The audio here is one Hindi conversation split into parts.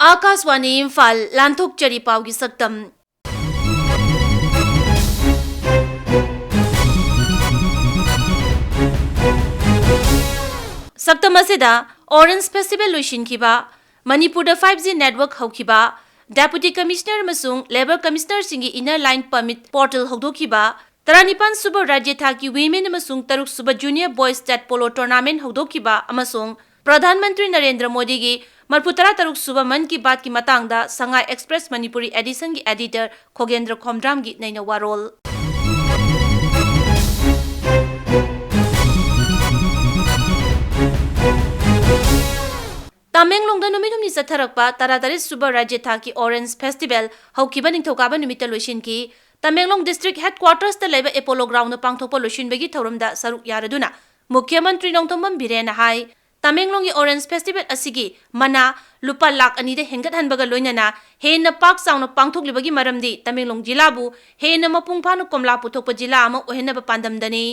आकाशवाणी इम्फाल लांथोकचरी पावगी सक्तम सक्तम असिदा ऑरेंज फेस्टिवल लोइसिनखिबा मणिपुर 5G नेटवर्क हौखिबा डेप्यूटी कमिश्नर मसुंग लेबर कमिश्नर सिंगी इनर लाइन परमिट पोर्टल हौदोखिबा 35 सुब राज्य थाकी वीमेन मसुंग 3 सुब junior boys state polo tournament हौदोखिबा अमसुंग प्रधानमंत्री नरेंद्र मोदी की 43 सुब मन की बात की मतंगदा संगाई एक्सप्रेस मणिपुरी एडिशन की एडिटर खोगेंद्र खोमड्राम की नैना वारोल तामेंगलोंगदा नुमित हुमनी चथरकपा 33 सुब राज्य थाकी ऑरेंज फेस्टिवल हौखिबा निंगथौकाबा नुमित लोइसिनकी तामेंगलोंग डिस्ट्रिक्ट हेडक्वार्टर्स ता लेबा एपोलो ग्राउंड पांगथोकपा लोइसिनबगी थौरमदा सरुक यारदुना मुख्यमंत्री नोंथोंबम बिरेन हाई तामेंगलोंगी ऑरेंज फेस्टिवल असिगी मना लुपा लाख अनिदे हेंगतहनबगा लोइनना हेन पाक चाउन पांगथोकलिबगी मरमदी तामेंगलोंग जिलाबु हेन मपुंगफानु कोमला पुथोकपा जिला अमा ओहेनबा पांदमदनी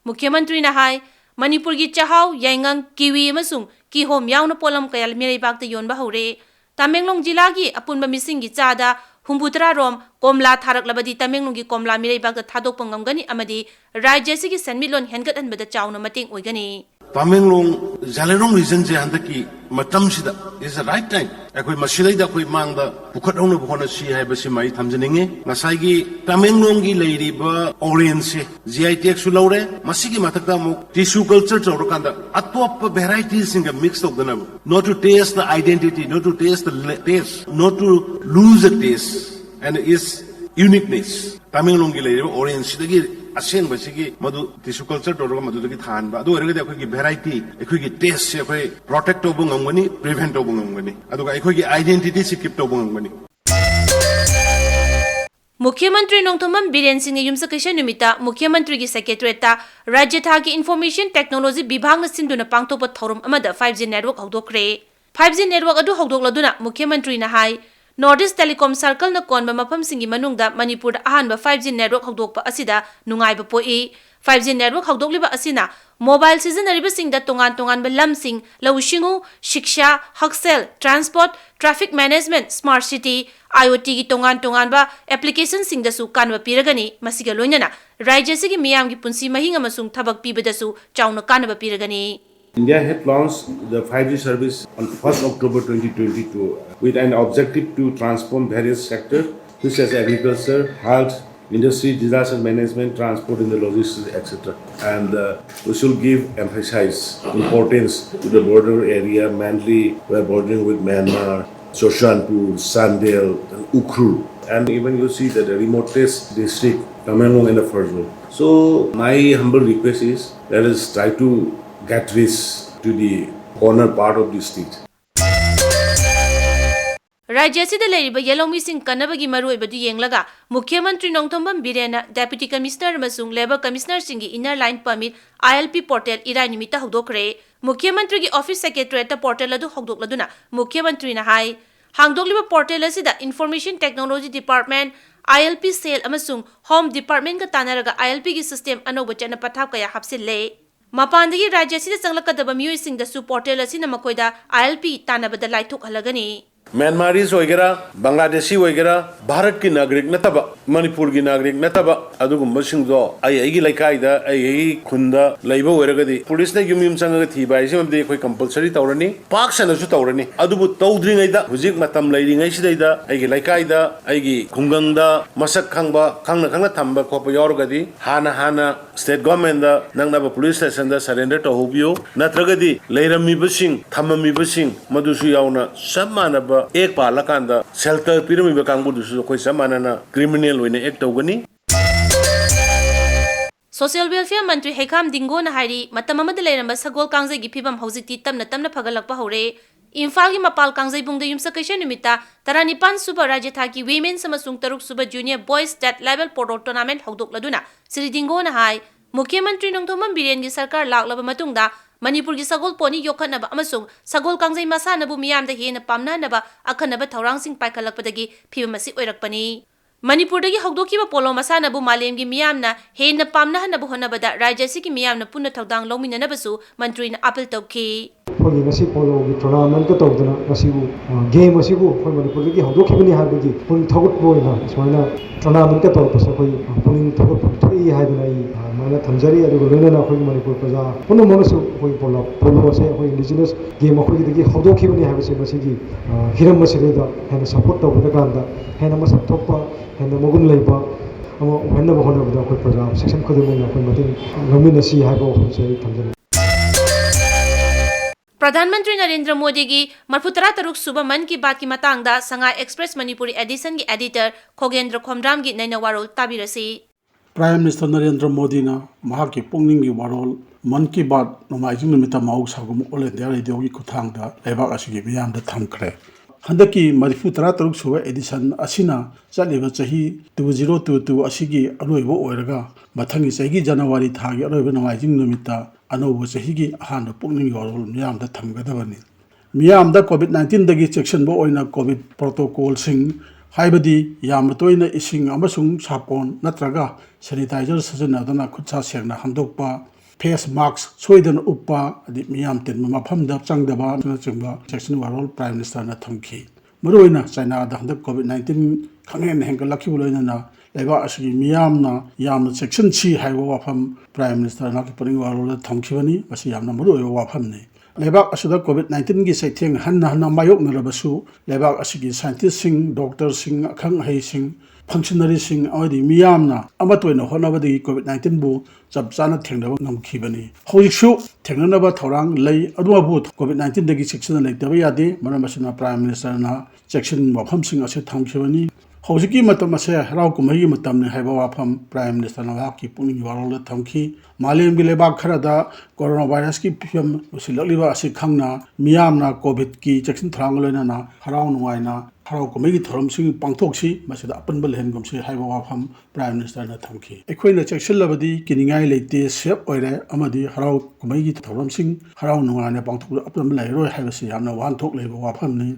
मुख्यमंत्री हाई मणिपुर की चाहाव याइंगंग किवी अमसुंग किहोम याउन पोलम कयाल मिरैबागता योनबा हौरे तामेंगलोंग जिला की अपुनबा मिसिंगी चादा 63 रोम कोमला थारकलबदी तामेंगलोंगी कोमला मिरैबागता थादोकपा ngamgani amadi राज्य सिगी सन्मिलोन हेनगतहनबदा चाउन मतेंग ओइगनी तामेंगलोंग जालेरोंग रीजन जे हंदकी मतमसिदा इज द राइट टाइम अखोई मसिलैदा अखोई मांगदा पुखटौन बखोन सी हाइबसि माइ थमजनिंगे नसाइगी तामेंगलोंगी लेरिबा ऑरेंज से जीआई टैग सु लौरे मसिगी मथकदा मु टिश्यू कल्चर चौरकांदा अतोप वेराइटीज सिंग मिक्स तौदना not to test the identity not to test the taste not to lose the taste and is uniqueness तामेंगलोंगी लेरिबा ऑरेंज सिदगी असेंग बसिगी मधु टिश्यू कल्चर तौरगा मधुदगी थानबा अदु ओरगदे अखोगी वेराइटी अखोगी टेस्ट से अखोई प्रोटेक्ट तौबो ngamgani प्रिवेंट तौबो ngamgani अदुगा अखोगी आइडेंटिटी से कीप तौबो ngamgani मुख्यमंत्री नोंथोंबम बिरेन सिंह युमसकैसा नुमिता मुख्यमंत्री की सेक्रेटरीता राज्य थाकी इन्फॉर्मेशन टेक्नोलॉजी विभाग न सिंधुना पांगथोकपा थौरम अमदा 5G नेटवर्क हौदोखरे 5G नेटवर्क अदु हौदोकलदुना मुख्यमंत्री ना हाई नॉर्थ ईस्ट टेलीकॉम सर्कल न कोनबा मफम सिंगी मनुंगदा मणिपुर अहानबा 5G नेटवर्क हौदोकपा असिदा नुंगाइबा पोई 5G नेटवर्क हौदोकलिबा असिना मोबाइल सिजनरिबा सिंगदा तोंगान तोंगानबा लमसिंग लौशिंगु शिक्षा हक्सेल transport traffic management smart city IoT की तोंगान तोंगानबा एप्लीकेशन सिंगदसु कानबा पिरगनी मसिगा लोइनना राज्य सिगी मियाम की पुंसी महिंग अमसुंग थबक पिबदसु chown कानबा पिरगनी India had launched the 5G service on 1st October 2022 with an objective to transform various sectors such as agriculture, health, industry, disaster management, transport, and the logistics, etc. And we should give emphasis importance to the border area. Mainly, we are bordering with Myanmar, Shoshanpur, Sandel, and Ukhrul. And even you see that the remotest district, Tamelong and the first one. So my humble request is let us try to get reach to the corner part of the state. राज्य सिदा लेरिबा येलोमी सिंह कनबगी मरुइबदु येंगलगा मुख्यमंत्री नोंथोंबम बिरेना डेप्यूटी कमिश्नर मसुंग लेबर कमिश्नर सिंगी inner line permit ILP portal इराय निमित्ता हौदोखरे मुख्यमंत्री की ऑफिस सेक्रेटरीट पोर्टल अदु हौदोकलदुना मुख्यमंत्री ना हाई हांगदोकलिबा पोर्टल असिदा information technology department ILP cell अमसुंग होम डिपार्टमेंट का तानरगा ILP की सिस्टम अनोब चन पथाप कया हापसिले मपानदगी राज्य सिदा चंगलकदबा मियोइसिंगदसु पोर्टल असिना मकोइदा ILP तानबदा लाइथोक हलगनी Myanmaris वगैरह बांग्लादेशी वगैरह भारत की नागरिक नतबा मणिपुर की नागरिक नतबा अदुगुम्बा सिंगदो आई लाइकाइदा आई खुंदा लैबा ओरगदी पुलिस ने युम चंगगा थीबा आइसे मबदे कोई कंपलसरी तौरनी पाक सनसु तौरनी अदुबु तौद्रिङैदा हुजिक मतम लैरिङै सिदैदा आइगी लाइकाइदा आइगी खुंगंदा मसक खंगबा खंगना थंबा खोप यावरगदी हाना स्टेट गवर्नमेंट दा नंगनाबा पुलिस स्टेशन दा सरेंडर तौहबियो नत्रगदी लैरमिबसिंग थममिबसिंग मदुसु यावना सब मानबा एक पालकांदा शेल्टर पिरमिबा कांगबुदुसु कोइ समानना क्रिमिनल होइने एक्ट तौगनी सोशल वेलफेयर मंत्री हेखाम दिंगो न हाइरी मतम अमद लेरंबा सगोल कांगजे गी फिबम हौजिकती तमना फगलकपा हौरे इम्फाल की मपाल कांगजे बुंगदे युमसकैसा निमित्ता 35 सुब राज्य थाकी वीमेन समसुंग 3 सुब junior boys state level polo tournament हौदोकलदुना Shri दिंगो न हाई मुख्यमंत्री नोंथोंबम बिरेन की सरकार लाकलब मतुंगदा मणिपुर की सगोल पोनी योखनबा अमसुंग सगोल कांगजे मसानबु मियामदा हेन पामनानबा अखनबा थौरांगसिंग पाइखलकपदगी फिबम असि ओइरकपनी Manipurdagi hogdokiba polo masanabu malemgi miyamna henna pamnahanabu honabada rajya asigi miyamna punna thawdang lawminanabasu mantrina appeal tawki. Hogi ngasi polo gi tournament ka tawdana ngasibu game asibu hoi Manipurdagi hogdokibani habagi pun thagut boina smaina tournament ka tawpasa hoi pun thagut thoi haidana i mana thamjari adugo loinana hoi Manipur praja pun monasu hoi polo se hoi indigenous game hoi gi hogdokibani habase masigi hiram masirida hena support tawbada kanda hena masak thokpa hena mogun leiba ama hena bahona bada hoi praja section khudumena hoi mating lamina si haibo homse thamjari. प्रधानमंत्री नरेंद्र मोदी की मरफुतरा तरुक सुबह मन की बात की मतंगदा संगा एक्सप्रेस मणिपुरी एडिशन की एडिटर खोगेंद्र खोमराम की नैना वारोल ताबिरसी. प्राइम मिनिस्टर नरेंद्र मोदी ना महा की पुंगनिंग की वारोल मन की बात नमाइजिंग निमित्त माउसागुम ऑल इंडिया रेडियो की खुथांगदा लेबाक असिगी मियामदा थमखरे. हंदकी मरफुतरा तरुक सुबह एडिशन असिना चलिबा चही 2022 असिगी अलोइबो ओइरगा मथंगी चही जनवरी थागी अलोइबो नमाइजिंग निमित्त अनौब चहीगी अहान पुंगनिंग वारोल मियामदा थमगदबनी. मियामदा कोविड-19 दगी चेक्शन बो ओइना कोविड प्रोटोकॉल सिंग हाइबदी याम तोइना इसिंग अमसुंग सापोन नत्रगा सैनिटाइजर सजनदना खुदसा सेंगना हंदोकपा फेस मास्क सोइदन उपा अदि मियाम तिन मफमदा चंगदबा चंगबा सेक्शन वारोल प्राइम मिनिस्टर ना थमखी. मरुइना चाइना दा हंदक कोविड-19 खंगेन हेंगलखिबो लोइना लेबा असगी मियामना याम सेक्शन सी हाइबो वाफम प्राइम मिनिस्टर ना पुनिंग वारोल थमखिबनी मसी यामना मरुइबो वाफमने. लेबाक असुदा कोविड-19 की सैथेंग हन्ना मायोकनरबसु लेबाक असगी साइंटिस्ट सिंग डॉक्टर सिंग अखंग है सिंग फंक्शनरी सिंग अमदी मियामना अमतोइना होनबदी कोविड-19 बु चबचाना थेंगनबा नमखिबनी. हौजिसु थेंगनबा थौरांग लई अदुबु कोविड-19 दगी सेक्शन लेतबा यादे मरमसना प्राइम मिनिस्टर ना सेक्शन वाफम सिंग असे थमखिबनी. हौजिकी मतम असे हराव कुमही मतम ने हाइबा वाफम प्राइम मिनिस्टर ना की पुनिंग वारोल थमखी. मालेम की लेबाक खरदा कोरोना वायरस की फिल्म उसिललिबा असि खंगना मियामना कोविड की सेक्शन थरांग लोइना हराव नुवाइना हराव कुमही थरम सिंग पांगथोक्सी मसिदा अपनबल हेनगमसे हाइबा वाफम प्राइम मिनिस्टर ना थमखी. एखोइना सेक्शन लबदी किनिंगाई लेते सेफ ओइरे अमदी हराव कुमही थरम सिंग हराव नुवाइना पांगथोक अपनबल लाइरोय हाइबसे यामना वानथोक लेबा वाफमनी.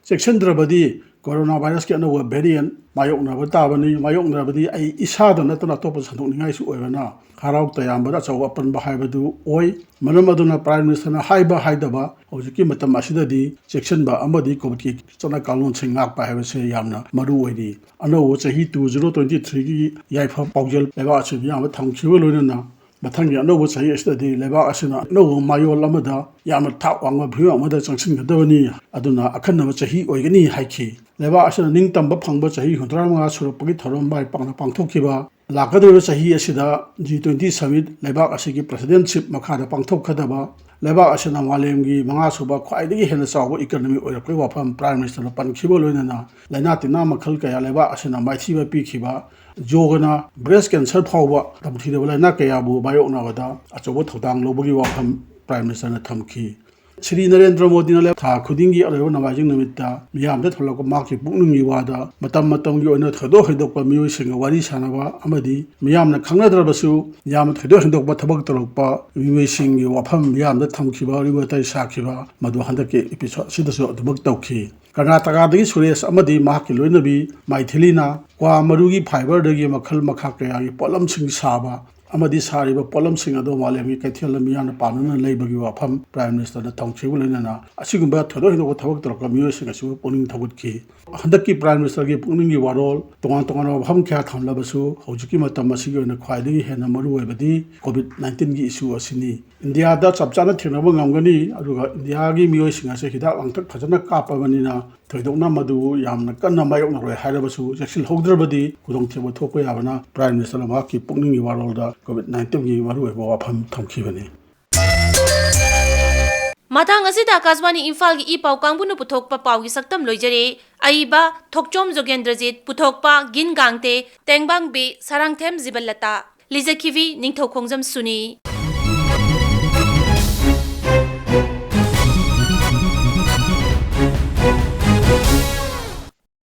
सेक्शन द्रबदी कोरोना वायरस के अनव वेरिएंट मायोकनब ताबनी मायोकनबदी आई इसादा नतना अतोप संदोकनिंगाइसु ओइबना हराव तयामबदा चौ अपनबा हाइबदु ओइ. मनम अदुना प्राइम मिनिस्टर ना हाइबा हाइदबा हौजिकी मतम असिददी सेक्शन बा अमदी कोविड की चना कानून सिंग ngakpa हाइबसे यामना मरु ओइदी. अनव चही 2023 की याइफा पाउजल लेबा असुबि याम थमखिबो लोइना मथंगी अनव चही असददी लेबा असना अनव मायोल अमदा याम थाक वांगबा भिउ अमदा चंगसिनगदबनी अदुना अखनब चही ओइगनी हाइखी. लेबा असना निंगतंब फंगबा चही 135 सुरपगी थरम बाय पांगथोखिबा लाकदब चही असिदा G20 समिट लेबाक असिगी प्रेसिडेंटशिप मखादा पांगथोखदबा लेबाक असना मालेमगी मंगा सुबा ख्वाइदगी हेना चाव इकोनॉमी ओइरपै वाफम प्राइम मिनिस्टर पनखिबो लोइना लैना तिना मखल कया लेबाक असना माइथिबा पिखिबा जोगना ब्रेस्ट कैंसर फावबा तमथिदबा लैना कयाबु बायोकनाबदा अचौबो थौदांग लोबगी वाफम प्राइम मिनिस्टर थमखी. श्री नरेंद्र मोदी ने था खुदिंगी अरब नवाजिंग निमित्ता मियामदा थलको माकी पुंगनिंगी वादा मतम की ओइना थदो हिदोकपा मियोइसिंग वारी सानबा अमदी मियामना खंगनद्रबसु याम थदो हिदोकपा थबक तलकपा मियोइसिंग वाफम मियामदा थमखिबा रिबतै साखिबा मदु हंदके एपिसोड सिदसु अदुबक तौखी. कर्नाटकादगी सुरेश अमदी माकी लोइनबी माइथिलीना क्वा मरुगी फाइबरदगी मखल मखा कयागी पोलमसिंग साबा अमदी सारिबा पोलमसिंग अदो मालेमी कैथेल मियाना पानना लेबगी वाफम प्राइम मिनिस्टर ना थमखिबो लोइना असिगुंबा थदो हिनो थबक तरक मियोसिंग असिबो पुनिंग थगुतखी. हंदकी प्राइम मिनिस्टर की पुनिंगी वारोल तोंगान तोंगान वाफम क्या थमलबसु हौजिकी मतम असिगी ओइना ख्वाइदगी हेना मरु ओइबदी कोविड-19 की इशू असिनी. इंडिया दा चपचाना थेंगनबो ngамगनी अदुगा इंडिया की मियोसिंग असे हिदाक लांथक फजना कापबनिना थोइदोकना मदु यामना कन्ना मायोकनरोय हाइरबसु जेक्सिल हौद्रबदी खुदोंथेबो थोको याबना प्राइम मिनिस्टर माकी पुनिंगी वारोलदा कोविड-19 की मरु ओइबो वाफम थमखिबनी. माथांग असिदा आकाशवाणी इम्फाल की इपाउ कांगबुनु पुथोकपा पाउगी सक्तम लोइजरे. अइबा थोकचोम जोगेंद्रजीत पुथोकपा गिन गांगते तेंगबांग बे सारांगथेम जिबलता लिजखिवी निंगथौखोंजम सुनी.